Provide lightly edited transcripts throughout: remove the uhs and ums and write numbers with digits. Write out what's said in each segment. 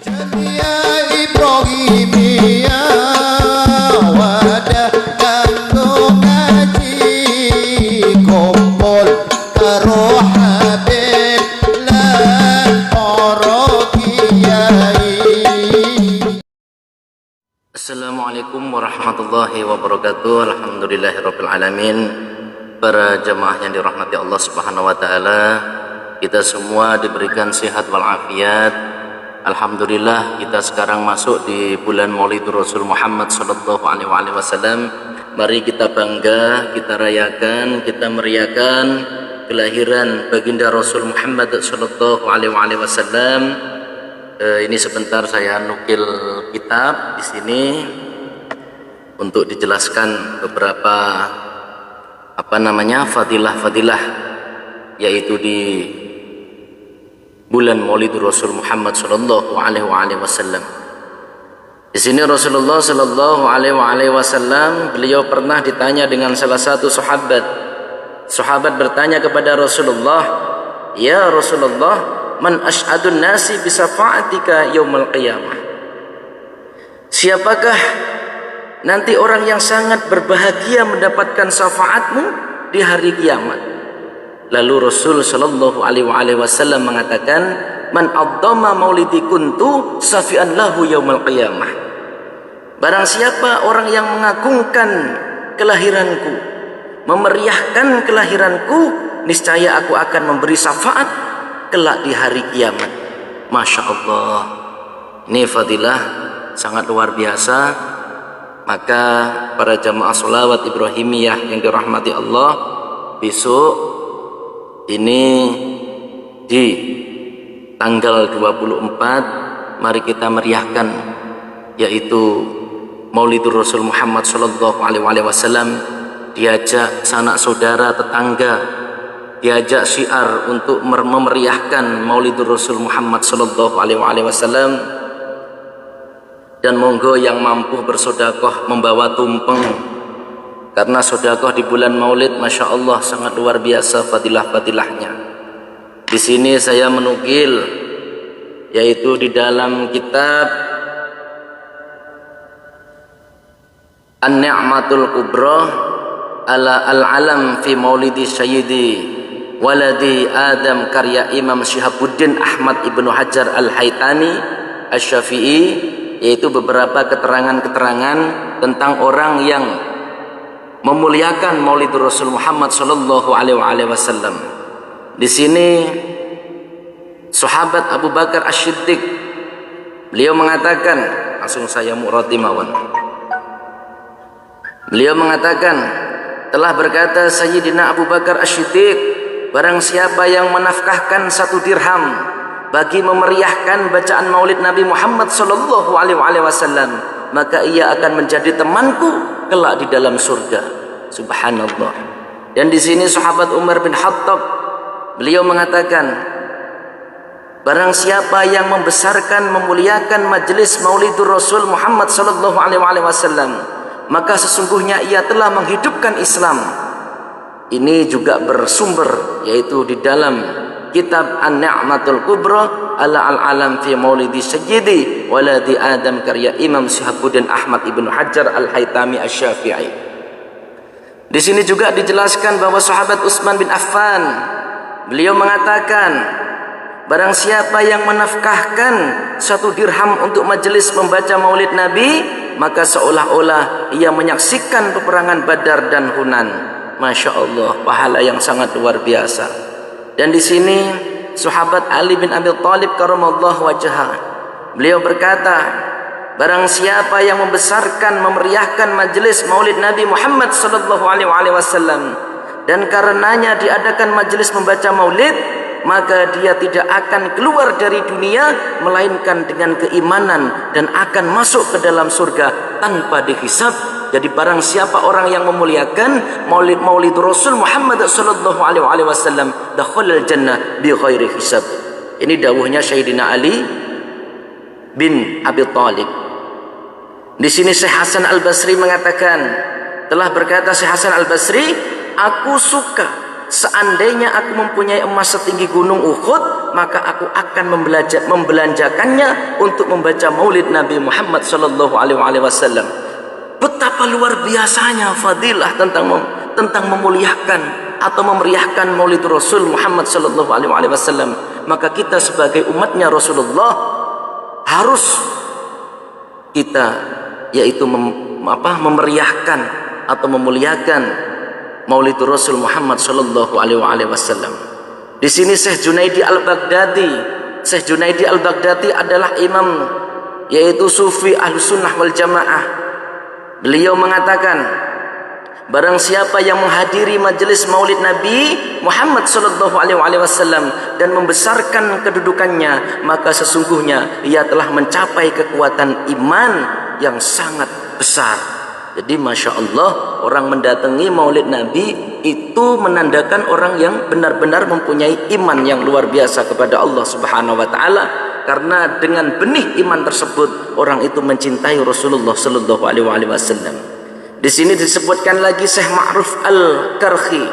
Ya Ibrahimia wadah kanggo ngaji kumpul karo Habib lan para kiai. Assalamualaikum warahmatullahi wabarakatuh. Alhamdulillahirabbil alamin. Para jemaah yang dirahmati Allah Subhanahu wa taala, kita semua diberikan sehat wal afiat. Alhamdulillah, kita sekarang masuk di bulan Maulidur Rasul Muhammad sallallahu alaihi wasallam. Mari kita bangga, kita rayakan, kita meriakan kelahiran baginda Rasul Muhammad sallallahu alaihi wasallam. Ini sebentar saya nukil kitab di sini untuk dijelaskan beberapa fadilah-fadilah, yaitu di bulan Maulidur Rasul Muhammad sallallahu alaihi wasallam. Di sini Rasulullah sallallahu alaihi wasallam, beliau pernah ditanya dengan salah satu sahabat. Sahabat bertanya kepada Rasulullah, "Ya Rasulullah, man asy'adun nasi bi syafa'atika yaumil qiyamah?" Siapakah nanti orang yang sangat berbahagia mendapatkan syafaatmu di hari kiamat? Lalu Rasul sallallahu alaihi wasallam mengatakan, "Man addama maulidi kuntu safi'an lahu yaumil qiyamah." Barang siapa orang yang mengagungkan kelahiranku, memeriahkan kelahiranku, niscaya aku akan memberi syafaat kelak di hari kiamat. Masya Allah, ini fadilah sangat luar biasa. Maka para jamaah sholawat Ibrahimiyah yang dirahmati Allah, besok ini di tanggal 24 mari kita meriahkan, yaitu Maulidur Rasul Muhammad sallallahu alaihi wasallam. Diajak sanak saudara, tetangga, diajak syiar untuk memeriahkan Maulidur Rasul Muhammad sallallahu alaihi wasallam. Dan monggo yang mampu bersedekah membawa tumpeng, karena sedekah di bulan Maulid Masya Allah sangat luar biasa fadilah-fadilahnya. Di sini saya menukil, yaitu di dalam kitab An-Ni'matul Kubra ala al-alam fi maulidi sayyidi waladi Adam karya Imam Syihabuddin Ahmad Ibnu Hajar Al-Haytami Asy-Syafi'i, yaitu beberapa keterangan-keterangan tentang orang yang memuliakan Maulidur Rasul Muhammad sallallahu alaihi wasallam. Di sini sahabat Abu Bakar Asy-Siddiq, beliau mengatakan, langsung saya murati mawon. Beliau mengatakan, telah berkata Sayyidina Abu Bakar Asy-Siddiq, barang siapa yang menafkahkan 1 dirham bagi memeriahkan bacaan Maulid Nabi Muhammad sallallahu alaihi wasallam, maka ia akan menjadi temanku kelak di dalam surga. Subhanallah. Dan di sini sahabat Umar bin Khattab, beliau mengatakan, barang siapa yang membesarkan, memuliakan majelis Maulidur Rasul Muhammad sallallahu alaihi wasallam, maka sesungguhnya ia telah menghidupkan Islam. Ini juga bersumber, yaitu di dalam kitab An-Ni'matul Kubra ala al-alam fi maulidi sayyidi waladi Adam karya Imam Syihabuddin Ahmad Ibnu Hajar Al-Haytami Asy-Syafi'i. Di sini juga dijelaskan bahwa sahabat Utsman bin Affan, beliau mengatakan, barang siapa yang menafkahkan 1 dirham untuk majelis membaca Maulid Nabi, maka seolah-olah ia menyaksikan peperangan Badar dan Hunan. Masya Allah, pahala yang sangat luar biasa. Dan di sini sahabat Ali bin Abi Thalib karamallahu wajhah, beliau berkata, barang siapa yang membesarkan, memeriahkan majelis Maulid Nabi Muhammad sallallahu alaihi wasallam dan karenanya diadakan majelis membaca Maulid, maka dia tidak akan keluar dari dunia melainkan dengan keimanan dan akan masuk ke dalam surga tanpa dihisab. Jadi barang siapa orang yang memuliakan Maulid Rasul Muhammad sallallahu alaihi wasallam, dakhalal jannah bi ghairi hisab. Ini dawuhnya Sayyidina Ali bin Abi Thalib. Di sini Syekh Hasan Al-Basri mengatakan, telah berkata Syekh Hasan Al-Basri, aku suka seandainya aku mempunyai emas setinggi gunung Uhud, maka aku akan membelanjakannya untuk membaca maulid Nabi Muhammad sallallahu alaihi wasallam. Betapa luar biasanya fadilah tentang memuliakan atau memeriahkan maulid Rasul Muhammad sallallahu alaihi wasallam. Maka kita sebagai umatnya Rasulullah harus kita yaitu memeriahkan atau memuliakan maulid Rasul Muhammad sallallahu alaihi wasallam. Di sini Syekh Junaidi Al-Baghdadi. Syekh Junaidi Al-Baghdadi adalah imam yaitu sufi Ahlussunnah wal Jamaah. Beliau mengatakan, barang siapa yang menghadiri majelis maulid Nabi Muhammad sallallahu alaihi wasallam dan membesarkan kedudukannya, maka sesungguhnya ia telah mencapai kekuatan iman yang sangat besar. Jadi Masya Allah, orang mendatangi maulid Nabi itu menandakan orang yang benar-benar mempunyai iman yang luar biasa kepada Allah Subhanahu wa Ta'ala, karena dengan benih iman tersebut orang itu mencintai Rasulullah sallallahu alaihi wasallam. Di sini disebutkan lagi Syekh Ma'ruf Al-Karhi.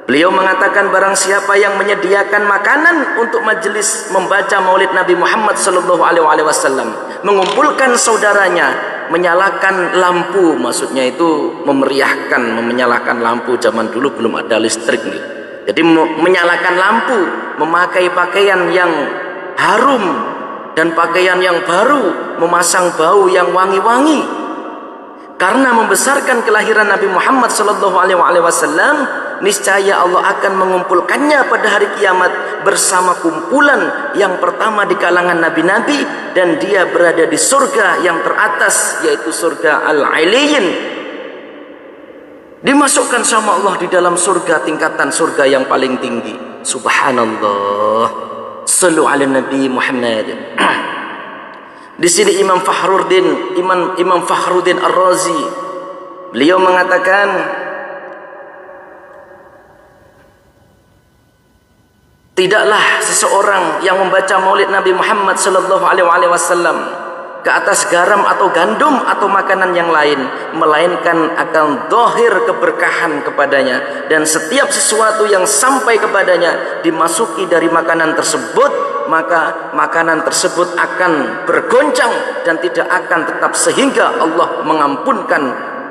Beliau mengatakan, barang siapa yang menyediakan makanan untuk majelis membaca maulid Nabi Muhammad sallallahu alaihi wasallam, mengumpulkan saudaranya, menyalakan lampu, maksudnya itu memeriahkan, menyalakan lampu. Zaman dulu belum ada listrik nih. Jadi menyalakan lampu, memakai pakaian yang harum dan pakaian yang baru, memasang bau yang wangi-wangi. Karena membesarkan kelahiran Nabi Muhammad sallallahu alaihi wasallam, niscaya Allah akan mengumpulkannya pada hari kiamat bersama kumpulan yang pertama di kalangan nabi-nabi, dan dia berada di surga yang teratas, yaitu surga Al-Aliyin. Dimasukkan sama Allah di dalam surga, tingkatan surga yang paling tinggi. Subhanallah. Sallu ala Nabi Muhammad. Di sini Imam Fakhruddin Ar-Razi, beliau mengatakan, tidaklah seseorang yang membaca maulid Nabi Muhammad sallallahu alaihi wasallam ke atas garam atau gandum atau makanan yang lain, melainkan akan zahir keberkahan kepadanya, dan setiap sesuatu yang sampai kepadanya dimasuki dari makanan tersebut, maka makanan tersebut akan bergoncang dan tidak akan tetap, sehingga Allah mengampunkan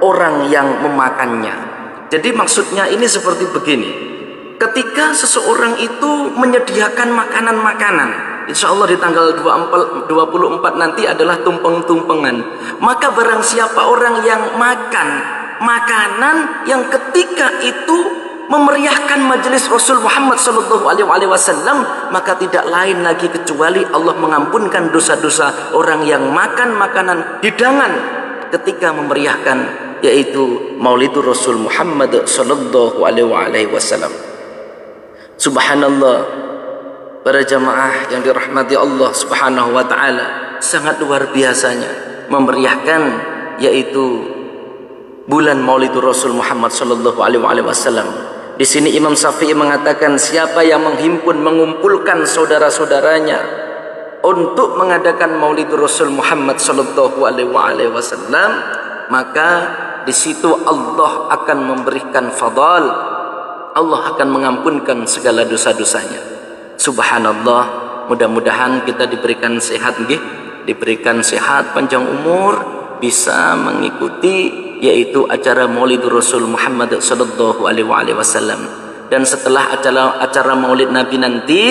orang yang memakannya. Jadi maksudnya ini seperti begini, ketika seseorang itu menyediakan makanan-makanan, insya Allah di tanggal 24 nanti adalah tumpeng-tumpengan, maka barang siapa orang yang makan makanan yang ketika itu memeriahkan majelis Rasul Muhammad sallallahu alaihi wasallam, maka tidak lain lagi kecuali Allah mengampunkan dosa-dosa orang yang makan makanan hidangan ketika memeriahkan yaitu Maulidur Rasul Muhammad sallallahu alaihi wasallam. Subhanallah, para jamaah yang dirahmati Allah Subhanahu wa Ta'ala, sangat luar biasanya memeriahkan yaitu bulan Maulidur Rasul Muhammad sallallahu alaihi wasallam. Di sini Imam Syafi'i mengatakan, siapa yang mengumpulkan saudara-saudaranya untuk mengadakan Maulidur Rasul Muhammad sallallahu alaihi wasallam, maka di situ Allah akan memberikan fadal, Allah akan mengampunkan segala dosa-dosanya. Subhanallah, mudah-mudahan kita diberikan sehat nggih, diberikan sehat, panjang umur, bisa mengikuti yaitu acara Maulidur Rasul Muhammad sallallahu alaihi wasallam. Dan setelah acara Maulid Nabi nanti,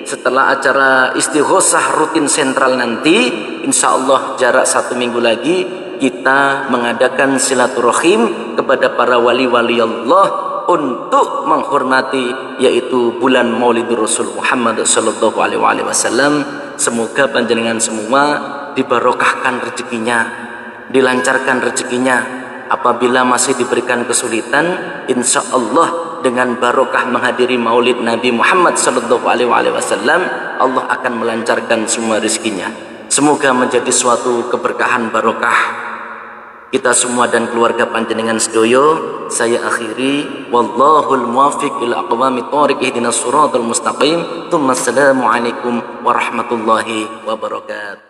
setelah acara istighosah rutin sentral nanti, insya Allah jarak 1 minggu lagi kita mengadakan silaturahim kepada para wali-wali Allah untuk menghormati yaitu bulan Maulidur Rasul Muhammad sallallahu alaihi wasallam. Semoga panjenengan semua dibarokahkan rezekinya, dilancarkan rezekinya. Apabila masih diberikan kesulitan, insya Allah dengan barokah menghadiri maulid Nabi Muhammad sallallahu alaihi wasallam, Allah akan melancarkan semua rezekinya. Semoga menjadi suatu keberkahan barokah kita semua dan keluarga panjenengan sedoyo. Saya akhiri, wallahul muwaffiq ila aqwamit thoriq, ihdinas siratal mustaqim. Assalamualaikum warahmatullahi wabarakatuh.